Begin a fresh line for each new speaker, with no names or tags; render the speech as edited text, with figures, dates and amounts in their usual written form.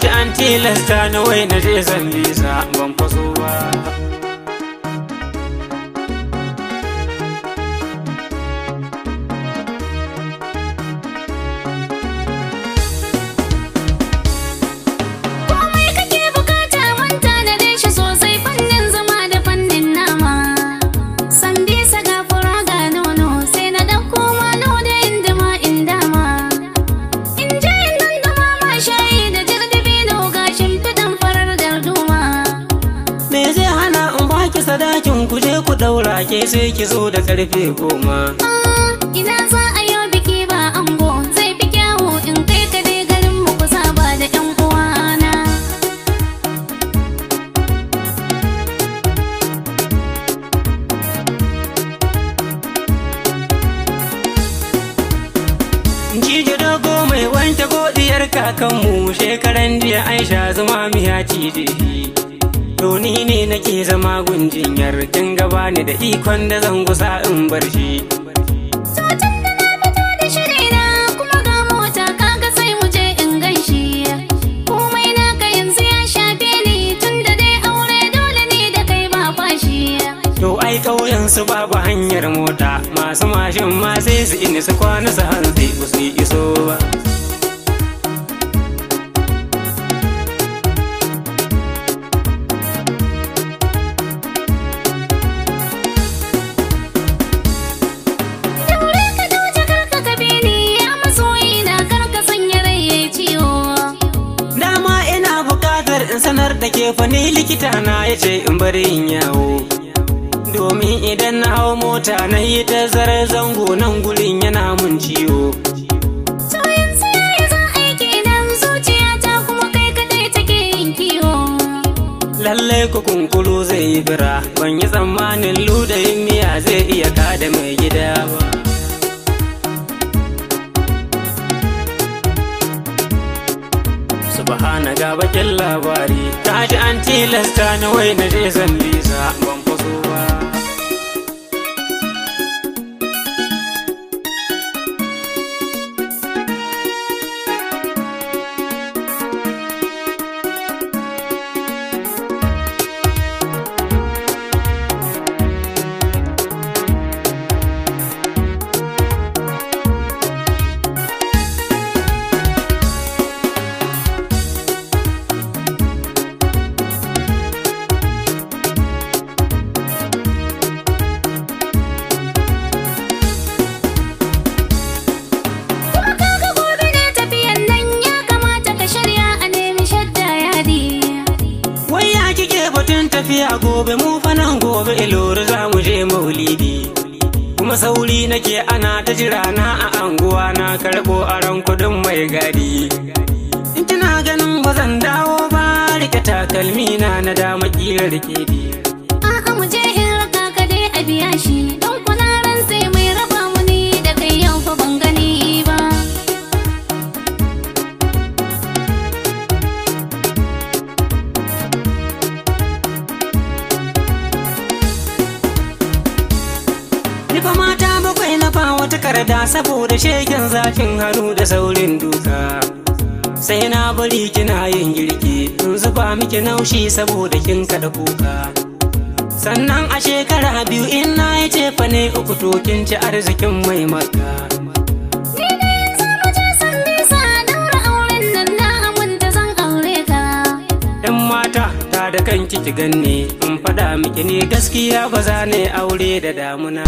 ji an tilasta ni wai na je san bisa ban faso ba.
Sadakin ku je ku daura ke sai ki zo da karfe 10.
Ina za a yi biki ba ango zai fi kyawu in kai ka dai garin mu ku saba da ƴan uwana.
Jije dogo mai wanke godiyar kakanmu shekaran jiya Aisha zuma miya cije. To ni ne nake zama gunjinyar kin gaba ni da ikon da zan gusa in bar shi.
To tun da na fito da shirina kuma ga mota kaga sai mu je in ganshi. Komai naka yanzu ya shafe ni tun da dai aure dole ne da kai ba fashi.
To ai ƙauyen su babu hanyar mota masu mashin ma sai su ini su kwana su hantsi ba su iso ba. Sanar da ke fani likita na ya ce in bari in yawo, domin idan na hau mota na yi tazarar zango nan gurin yana mun ciwo.
To yanzu yayi za aiki nan zuciyata kuma kai kadai take yin kiwo.
Lallai ku kunkuru zai yi bira ban yi tsammanin ludayin miya zai iya kada mai gida ba. Subhana ga bakin labari ta ji an tilasta ni wai na je san bisa ban faso ba. Tafiya gobe mu fanan gobe ilori za mu je maulidi, kuma sauri nake ana ta jira na a anguwa na karɓo aron kudin mai gadi. In kina ganin ba zan dawo ba rike takalmi na dama ƙirar kedi.
A'a mu je in raka ka dai a biya shi don kwanaran sai mai raba mu ni da kai yau fa ban gani ba.
Nifa mata bakwai na fa wata karda saboda shegen zafin hannu da saurin duka. Sai na bari kina yin girki in zuba miki naushi saboda kin kada kuka. Sannan a shekara 2 in na yi cefa ne 3 to kin ci arzikin mai maka.
Ni da yanzu mu je san bisa daura auren nan na aminta zan aure ka.
Yan mata ta da kanki ki ganni in faɗa miki ne gaskiya ba za ne aure da damuna.